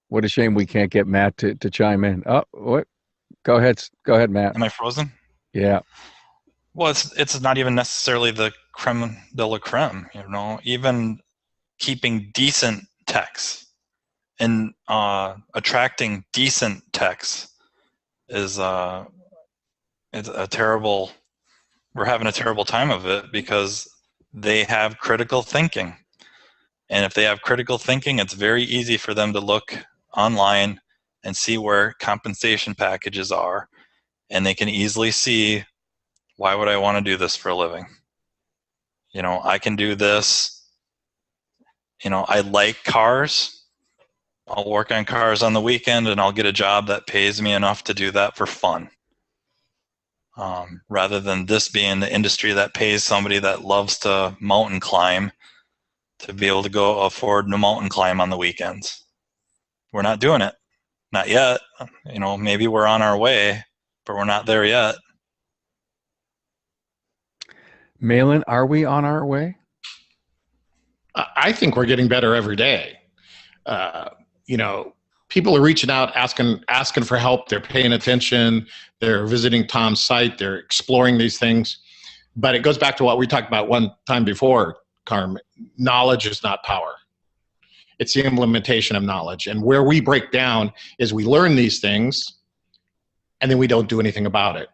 What a shame we can't get Matt to chime in. Oh, what? Go ahead, Matt. Am I frozen? Yeah. Well, it's not even necessarily the creme de la creme, even keeping decent techs and attracting decent techs is it's a terrible, we're having a terrible time of it, because they have critical thinking. And if they have critical thinking, it's very easy for them to look online and see where compensation packages are. And they can easily see, why would I want to do this for a living? I can do this. I like cars. I'll work on cars on the weekend, and I'll get a job that pays me enough to do that for fun. rather than this being the industry that pays somebody that loves to mountain climb to be able to go afford to mountain climb on the weekends. We're not doing it. Not yet. Maybe we're on our way, but we're not there yet. Malin, are we on our way? I think we're getting better every day. People are reaching out, asking for help. They're paying attention. They're visiting Tom's site. They're exploring these things. But it goes back to what we talked about one time before, Carm. Knowledge is not power. It's the implementation of knowledge. And where we break down is we learn these things, and then we don't do anything about it.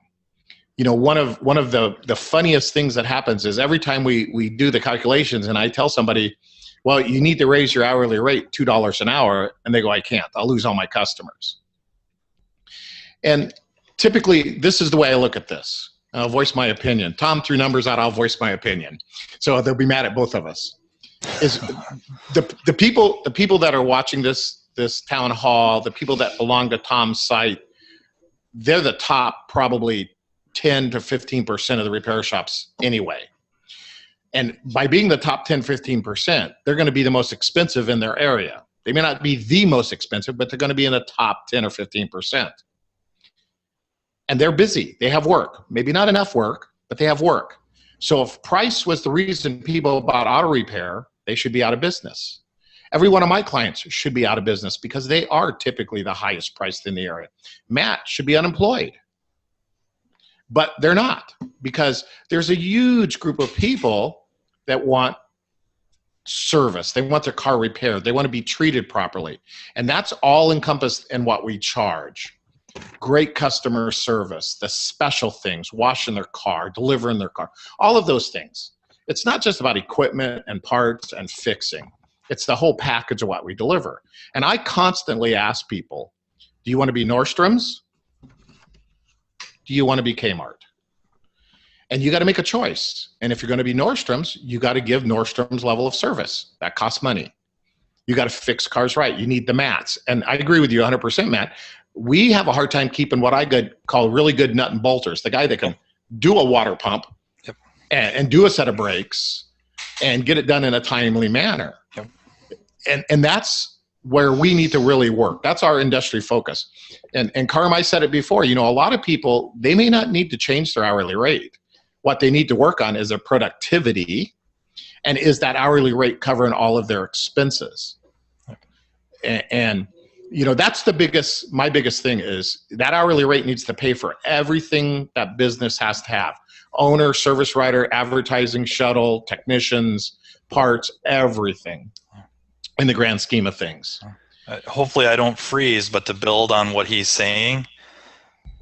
One of the funniest things that happens is every time we do the calculations, and I tell somebody, well, you need to raise your hourly rate $2 an hour, and they go, I can't. I'll lose all my customers. And typically, this is the way I look at this. I'll voice my opinion. Tom threw numbers out. I'll voice my opinion. So they'll be mad at both of us. Is the people that are watching this town hall, the people that belong to Tom's site, they're the top probably 10 to 15% of the repair shops anyway. And by being the top 10, 15%, they're going to be the most expensive in their area. They may not be the most expensive, but they're going to be in the top 10 or 15%. And they're busy. They have work. Maybe not enough work, but they have work. So if price was the reason people bought auto repair, they should be out of business. Every one of my clients should be out of business because they are typically the highest priced in the area. Matt should be unemployed. But they're not, because there's a huge group of people that want service. They want their car repaired. They want to be treated properly. And that's all encompassed in what we charge. Great customer service, the special things, washing their car, delivering their car, all of those things. It's not just about equipment and parts and fixing. It's the whole package of what we deliver. And I constantly ask people, do you want to be Nordstrom's? Do you want to be Kmart? And you got to make a choice. And if you're going to be Nordstrom's, you got to give Nordstrom's level of service. That costs money. You got to fix cars right. You need the mats. And I agree with you 100%, Matt. We have a hard time keeping what I call really good nut and bolters. The guy that can do a water pump and do a set of brakes and get it done in a timely manner. And that's where we need to really work. That's our industry focus. And Carm, I said it before, a lot of people, they may not need to change their hourly rate. What they need to work on is their productivity, and is that hourly rate covering all of their expenses? And that's my biggest thing is that hourly rate needs to pay for everything that business has to have. Owner, service writer, advertising, shuttle, technicians, parts, everything in the grand scheme of things. Hopefully I don't freeze, but to build on what he's saying,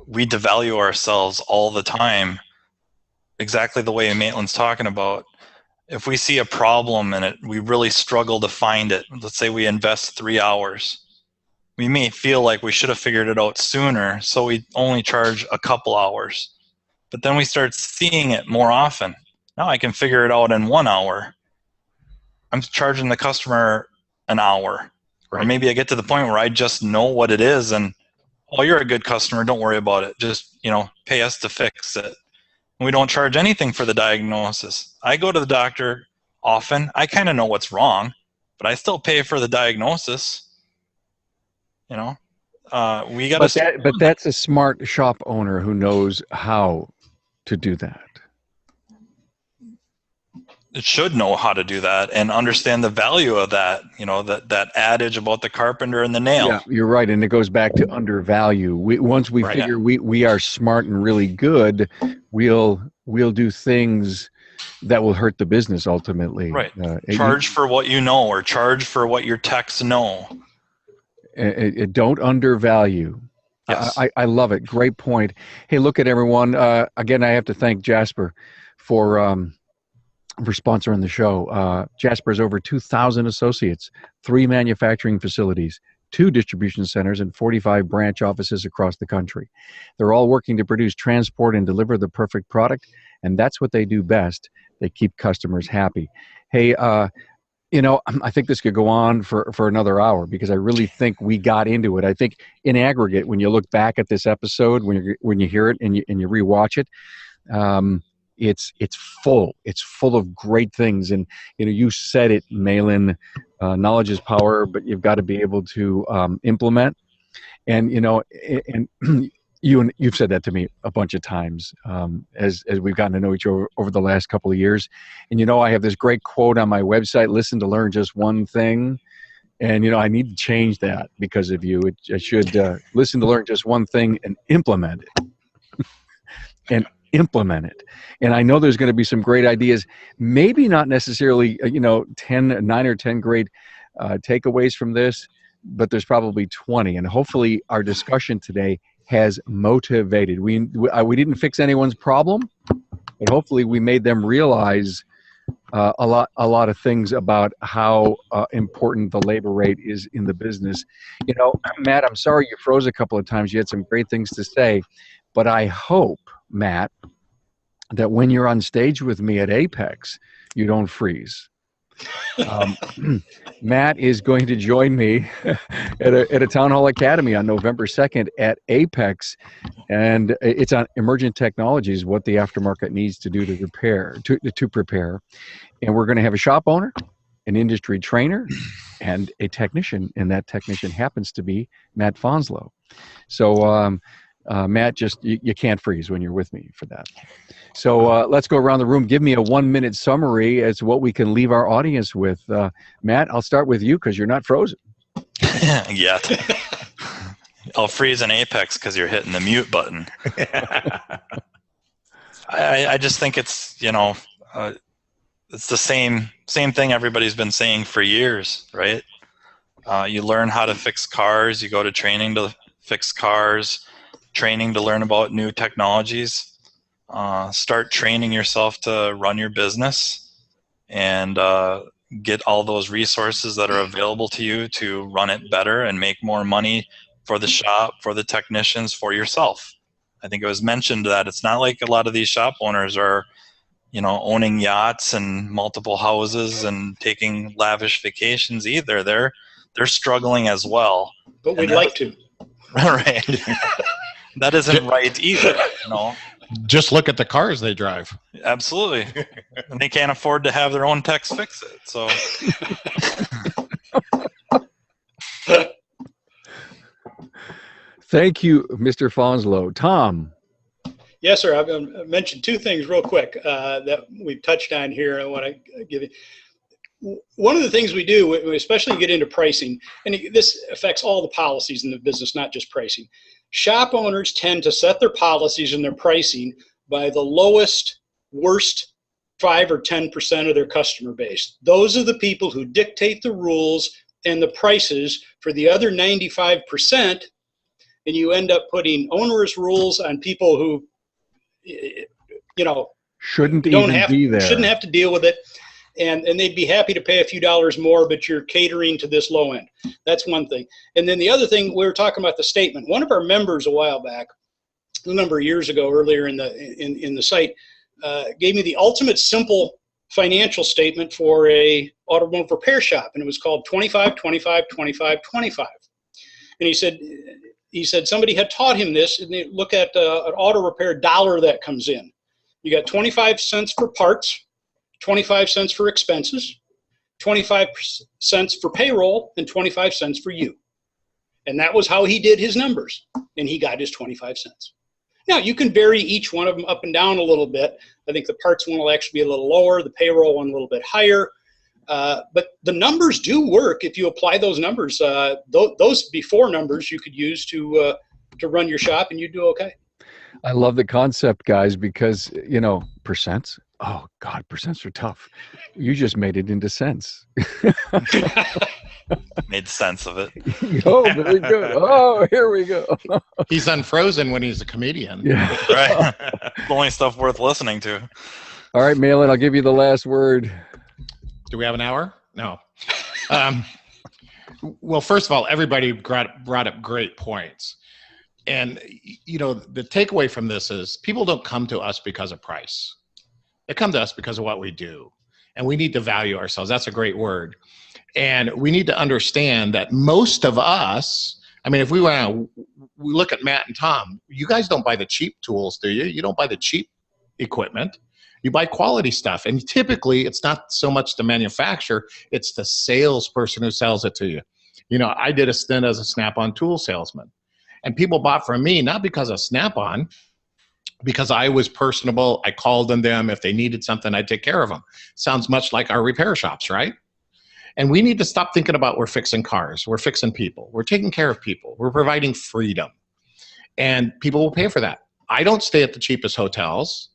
we devalue ourselves all the time, exactly the way Maitland's talking about. If we see a problem in it, we really struggle to find it. Let's say we invest 3 hours. We may feel like we should have figured it out sooner, so we only charge a couple hours. But then we start seeing it more often. Now I can figure it out in 1 hour. I'm charging the customer an hour. Right. Or maybe I get to the point where I just know what it is and, oh, you're a good customer, don't worry about it. Just, pay us to fix it. And we don't charge anything for the diagnosis. I go to the doctor often. I kind of know what's wrong, but I still pay for the diagnosis. We got to. But that's a smart shop owner who knows how to do that. It should know how to do that and understand the value of that. That adage about the carpenter and the nail. Yeah, you're right, and it goes back to undervalue. Once we figure we are smart and really good, we'll do things that will hurt the business ultimately. Right. Charge for what you know, or charge for what your techs know. Don't undervalue. Yes. I love it. Great point. Hey, look at everyone. Again, I have to thank Jasper for sponsoring the show. Jasper has over 2,000 associates, 3 manufacturing facilities, 2 distribution centers, and 45 branch offices across the country. They're all working to produce, transport, and deliver the perfect product, and that's what they do best. They keep customers happy. Hey, I think this could go on for another hour because I really think we got into it. I think in aggregate, when you look back at this episode, when you hear it and you rewatch it, it's full of great things. And you said it, Malin, knowledge is power, but you've got to be able to implement. And you've said that to me a bunch of times as we've gotten to know each other over the last couple of years. And I have this great quote on my website: "Listen to learn just one thing." And I need to change that because of you. I should listen to learn just one thing and implement it. And implement it. And I know there's going to be some great ideas. Maybe not necessarily 9 or 10 great takeaways from this, but there's probably 20. And hopefully our discussion today has motivated. We didn't fix anyone's problem, but hopefully we made them realize a lot of things about how important the labor rate is in the business. Matt, I'm sorry you froze a couple of times. You had some great things to say, but I hope, Matt, that when you're on stage with me at Apex, you don't freeze. Matt is going to join me at a Town Hall Academy on November 2nd at Apex, and it's on emergent technologies, what the aftermarket needs to do to prepare. And we're going to have a shop owner, an industry trainer, and a technician, and that technician happens to be Matt Fonslow. So Matt, you can't freeze when you're with me for that. So let's go around the room. Give me a 1-minute summary as to what we can leave our audience with. Matt, I'll start with you because you're not frozen. Yet. I'll freeze in Apex because you're hitting the mute button. I just think it's, it's the same thing everybody's been saying for years, right? You learn how to fix cars. You go to training to fix cars, training to learn about new technologies. Start training yourself to run your business and get all those resources that are available to you to run it better and make more money for the shop, for the technicians, for yourself. I think it was mentioned that it's not like a lot of these shop owners are, owning yachts and multiple houses and taking lavish vacations either. They're struggling as well. But we'd like to. Right. That isn't right either, Just look at the cars they drive. Absolutely. And they can't afford to have their own techs fix it. So Thank you, Mr. Fonslow. Tom. Yes, sir. I've mentioned two things real quick that we've touched on here. I want to give you. One of the things we do, especially get into pricing, and this affects all the policies in the business, not just pricing. Shop owners tend to set their policies and their pricing by the lowest, worst 5 or 10% of their customer base. Those are the people who dictate the rules and the prices for the other 95%, and you end up putting onerous rules on people who, shouldn't be there. Shouldn't have to deal with it. And they'd be happy to pay a few dollars more, but you're catering to this low end. That's one thing. And then the other thing, we were talking about the statement. One of our members a while back, a number of years ago, earlier in the site, gave me the ultimate simple financial statement for a automotive repair shop, and it was called 25, 25, 25, 25. And he said somebody had taught him this, and they look at an auto repair dollar that comes in. You got 25 cents for parts, 25 cents for expenses, 25 cents for payroll, and 25 cents for you. And that was how he did his numbers, and he got his 25 cents. Now, you can vary each one of them up and down a little bit. I think the parts one will actually be a little lower, the payroll one a little bit higher. But the numbers do work if you apply those numbers. Those before numbers you could use to run your shop, and you do okay. I love the concept, guys, because, percents. Oh, God, percents are tough. You just made it into cents. Made sense of it. Oh, very good. Oh, here we go. He's unfrozen when he's a comedian. Yeah. Right. The only stuff worth listening to. All right, Malin, I'll give you the last word. Do we have an hour? No. Well, first of all, everybody brought up great points. And, the takeaway from this is people don't come to us because of price. They come to us because of what we do. And we need to value ourselves. That's a great word. And we need to understand that most of us, I mean, if we look at Matt and Tom, you guys don't buy the cheap tools, do you? You don't buy the cheap equipment. You buy quality stuff. And typically, it's not so much the manufacturer, it's the salesperson who sells it to you. You know, I did a stint as a Snap-on tool salesman. And people bought from me, not because of Snap-on, because I was personable. I called on them. If they needed something, I'd take care of them. Sounds much like our repair shops, right? And we need to stop thinking about we're fixing cars. We're fixing people. We're taking care of people. We're providing freedom. And people will pay for that. I don't stay at the cheapest hotels.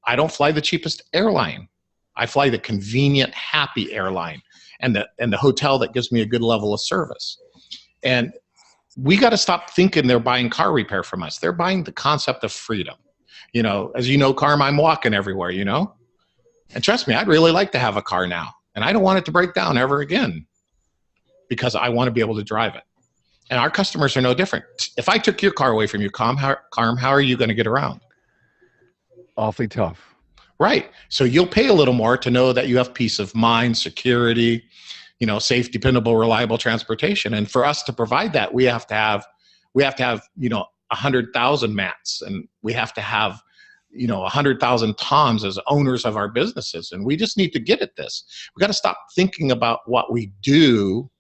I don't fly the cheapest airline. I fly the convenient, happy airline and the hotel that gives me a good level of service. And we got to stop thinking they're buying car repair from us. They're buying the concept of freedom. You know, as you know, Carm, I'm walking everywhere, you know? And trust me, I'd really like to have a car now. And I don't want it to break down ever again because I want to be able to drive it. And our customers are no different. If I took your car away from you, Carm, how are you going to get around? Awfully tough. Right. So you'll pay a little more to know that you have peace of mind, security, you know, safe, dependable, reliable transportation. And for us to provide that, we have to have, you know, 100,000 Matts, and we have to have, you know, 100,000 Toms as owners of our businesses. And we just need to get at this. We got to stop thinking about what we do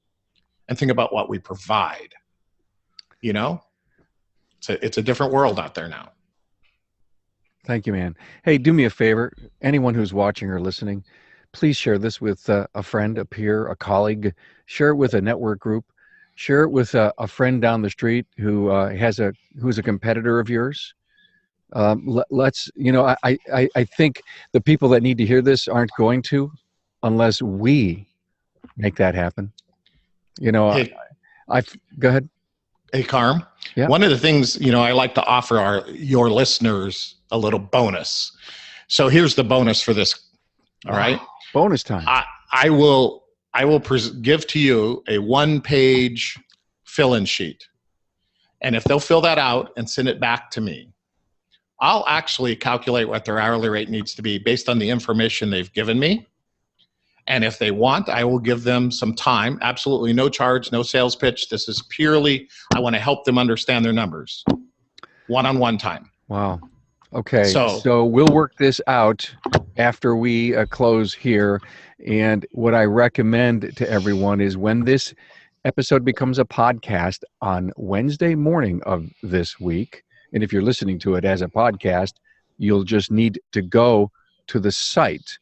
and think about what we provide. You know, it's a different world out there now. Thank you, man. Hey, do me a favor. Anyone who's watching or listening, please share this with a friend, a peer, a colleague. Share it with a network group. Share it with a friend down the street who's a competitor of yours. Let's, you know, I think the people that need to hear this aren't going to unless we make that happen. You know, Hey, go ahead. Hey, Carm. Yeah. One of the things, you know, I like to offer your listeners a little bonus. So here's the bonus for this. All right. Bonus time. I will give to you a 1-page fill-in sheet. And if they'll fill that out and send it back to me, I'll actually calculate what their hourly rate needs to be based on the information they've given me. And if they want, I will give them some time. Absolutely no charge, no sales pitch. This is purely, I want to help them understand their numbers. One-on-one time. Wow. Okay. So we'll work this out after we close here. And what I recommend to everyone is when this episode becomes a podcast on Wednesday morning of this week, and if you're listening to it as a podcast, you'll just need to go to the site.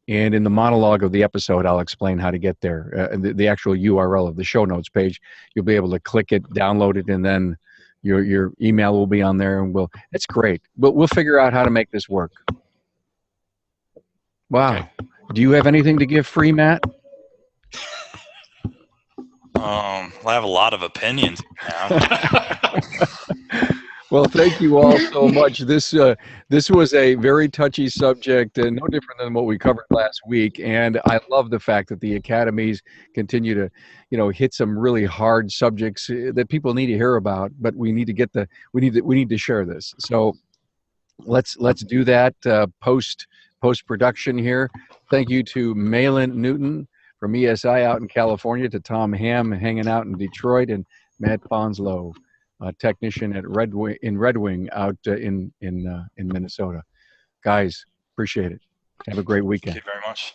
And in the monologue of the episode, I'll explain how to get there. The actual URL of the show notes page, you'll be able to click it, download it, and then your email will be on there. And it's great. But we'll figure out how to make this work. Wow. Okay. Do you have anything to give free, Matt? I have a lot of opinions now. Well, thank you all so much. This was a very touchy subject, and no different than what we covered last week. And I love the fact that the academies continue to, you know, hit some really hard subjects that people need to hear about. But we need to we need to share this. So let's do that post production here. Thank you to Malin Newton from ESI out in California, to Tom Ham hanging out in Detroit, and Matt Bonslow, technician at Red Wing out in Minnesota. Guys, appreciate it. Have a great weekend. Thank you very much.